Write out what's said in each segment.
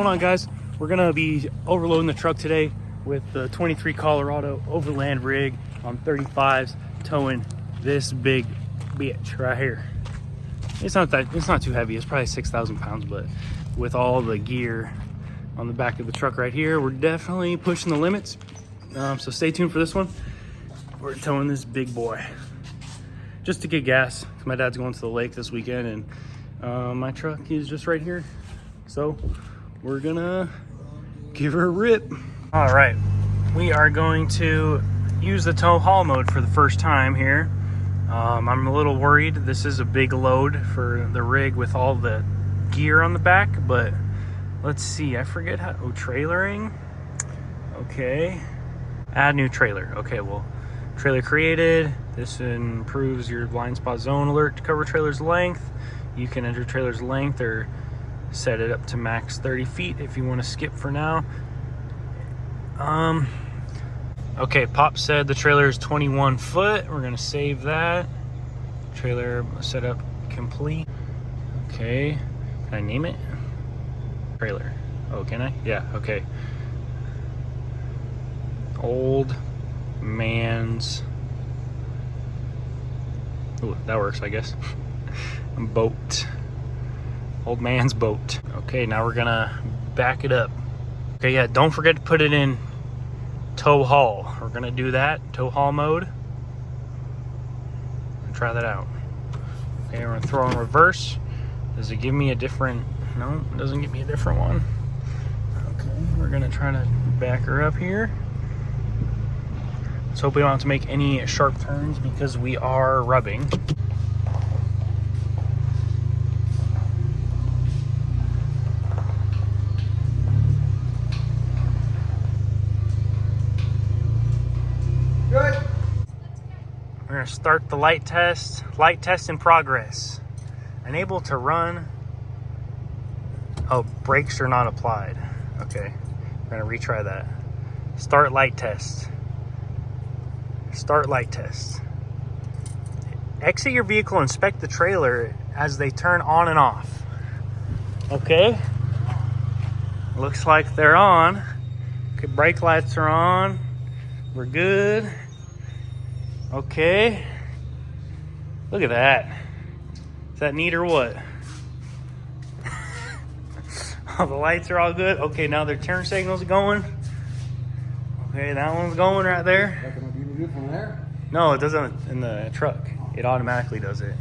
going on, guys? We're gonna be overloading the truck today with the 23 Colorado overland rig on 35s, towing this big bitch right here. It's not too heavy. It's probably 6,000 pounds, but with all the gear on the back of the truck right here, we're definitely pushing the limits. So stay tuned for this one. We're towing this big boy just to get gas. My dad's going to the lake this weekend, and my truck is just right here. So we're gonna give her a rip. All right, we are going to use the tow haul mode for the first time here. I'm a little worried. This is a big load for the rig with all the gear on the back, but let's see. I forget how. Oh, trailering. Okay, add new trailer. Okay, well, trailer created. This improves your blind spot zone alert to cover trailer's length. You can enter trailer's length or set it up to max 30 feet if you want to skip for now. Okay, Pop said the trailer is 21 foot. We're gonna save that. Trailer setup complete. Okay, can I name it? Trailer. Oh, can I? Yeah, okay. Old man's, ooh, that works, I guess. Boat. Old man's boat. Okay, now we're gonna back it up. Okay, yeah, don't forget to put it in tow haul. We're gonna do that, tow haul mode. And try that out. Okay, we're gonna throw in reverse. Does it give me a different, no, it doesn't give me a different one. Okay, we're gonna try to back her up here. Let's hope we don't have to make any sharp turns because we are rubbing. Good. We're gonna start the light test. Light test in progress. Unable to run. Oh, brakes are not applied. Okay, we're gonna retry that. Start light test. Start light test. Exit your vehicle, inspect the trailer as they turn on and off. Okay. Looks like they're on. Okay, brake lights are on. We're good. Okay. Look at that. Is that neat or what? Oh, the lights are all good. Okay, now their turn signals are going. Okay, that one's going right there. From there? No, it doesn't in the truck. It automatically does it.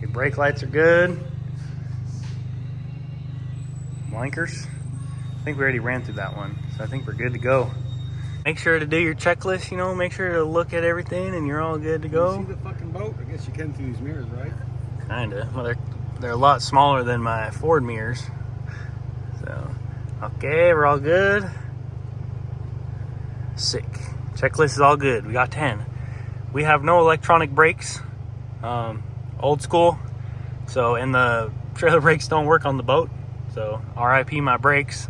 Your brake lights are good. Blinkers. I think we already ran through that one, so I think we're good to go. Make sure to do your checklist, you know, make sure to look at everything and you're all good to go. Can you see the fucking boat? I guess you can through these mirrors, right? Kinda. Well, they're a lot smaller than my Ford mirrors. So, okay, we're all good. Sick. Checklist is all good. We got 10. We have no electronic brakes. Old school. So, and the trailer brakes don't work on the boat. So, RIP my brakes.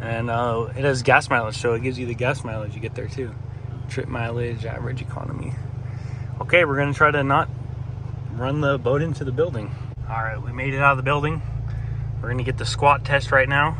And it has gas mileage, so it gives you the gas mileage you get there too. Trip mileage, average economy. Okay, we're gonna try to not run the boat into the building. All right, we made it out of the building. We're gonna get the squat test right now.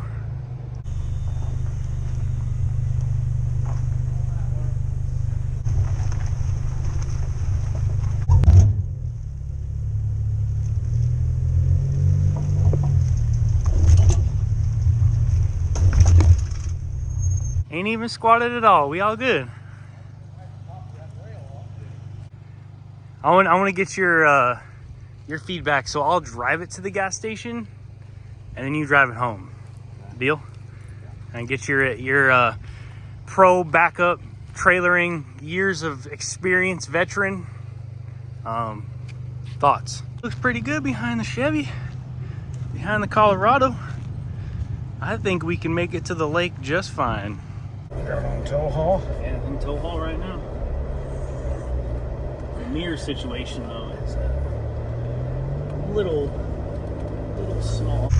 Ain't even squatted at all. We all good. I want to get your feedback. So I'll drive it to the gas station, and then you drive it home. Deal? And get your pro backup trailering, years of experience, veteran thoughts. Looks pretty good behind the Chevy, behind the Colorado. I think we can make it to the lake just fine. We're on tow haul. Yeah, in tow haul right now. The mirror situation though is a little small.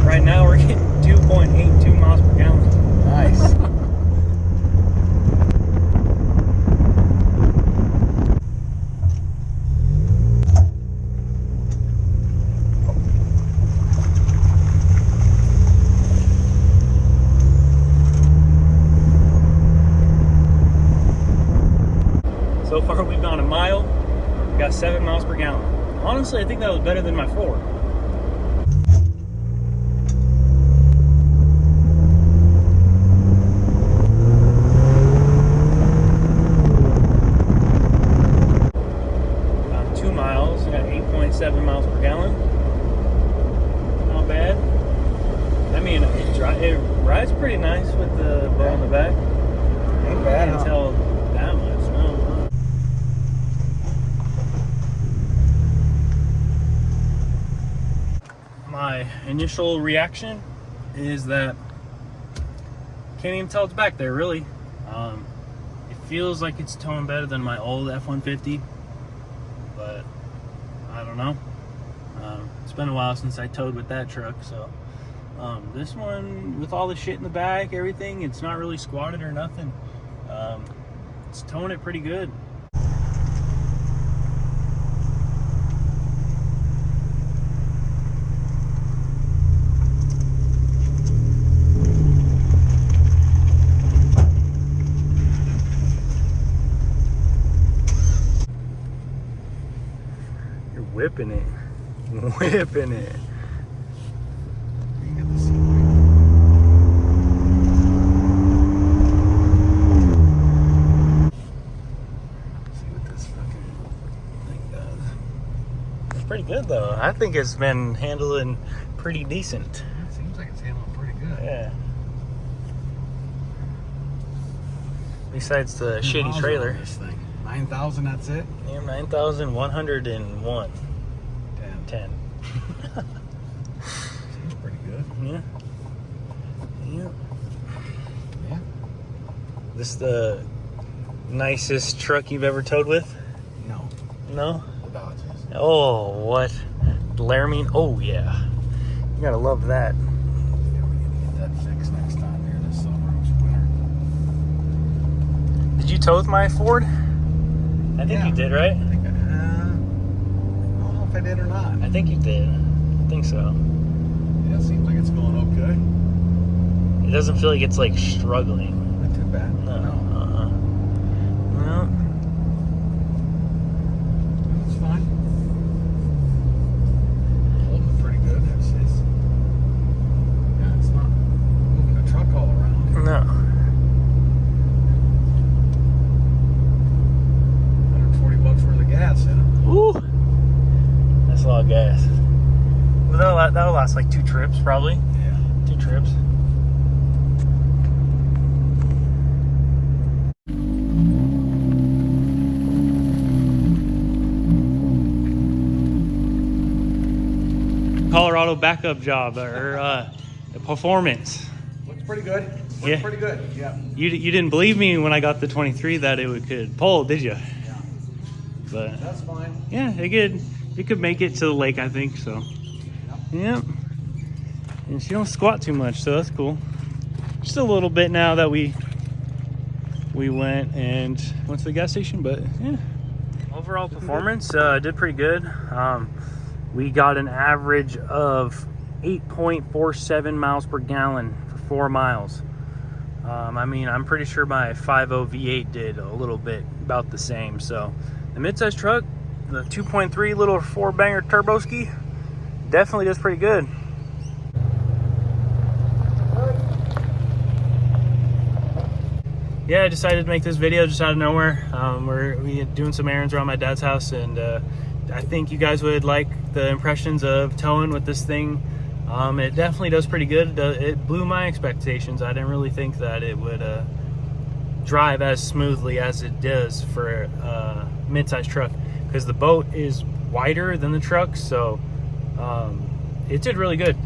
Right now we're getting 2.82 miles per gallon. Nice. honestly, I think that was better than my Ford. About 2 miles. I got 8.7 miles per gallon. Not bad. I mean, it rides pretty nice with the bow on the back. Ain't bad, Can't huh? tell that much. No. My initial reaction is that can't even tell it's back there, really. It feels like it's towing better than my old F-150, but I don't know. It's been a while since I towed with that truck, so this one, with all the shit in the back, everything, it's not really squatted or nothing. It's towing it pretty good. You're whipping it. Whipping it. You get the seat weight. See what this fucking thing does. It's pretty good though. I think it's been handling pretty decent. It seems like it's handling pretty good. Yeah. Besides the shitty Miles trailer. on this thing. 9,000, that's it? Yeah, 9,101. 10. Seems pretty good. Yeah. Yeah. Yeah. This the nicest truck you've ever towed with? No. No? The Dodges. Oh, what? Laramie? Oh, yeah. You gotta love that. Yeah, we need to get that fixed next time here this summer. It's winter. Did you tow with my Ford? I think Yeah. you did, right? I think I don't know if I did or not. I think you did. I think so. Yeah, it seems like it's going okay. It doesn't feel like it's like struggling. Not too bad. No. No. No. It's fine. Holding it pretty good. Yeah, it's not moving the truck all around. No. 140 bucks worth of gas in it. Ooh. That's a lot of gas. Well, that'll last like 2 trips, probably. Yeah. 2 trips. Colorado backup job or performance. Looks pretty good. Looks Yeah. pretty good. Yeah. You didn't believe me when I got the 23 that it could pull, did you? Yeah. But That's fine. yeah, it could make it to the lake, I think so. Yeah. And she don't squat too much, so that's cool. Just a little bit now that we went to the gas station, but yeah. Overall performance did pretty good. We got an average of 8.47 miles per gallon for 4 miles. I mean, I'm pretty sure my 5.0 V8 did a little bit about the same. So the midsize truck, the 2.3 little 4-banger turbo ski, definitely does pretty good. Yeah, I decided to make this video just out of nowhere. We're doing some errands around my dad's house, and I think you guys would like the impressions of towing with this thing. It definitely does pretty good. It blew my expectations. I didn't really think that it would drive as smoothly as it does for a mid-size truck, because the boat is wider than the truck, so it did really good.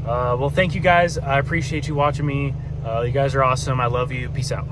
Well, thank you guys. I appreciate you watching me. You guys are awesome. I love you. Peace out.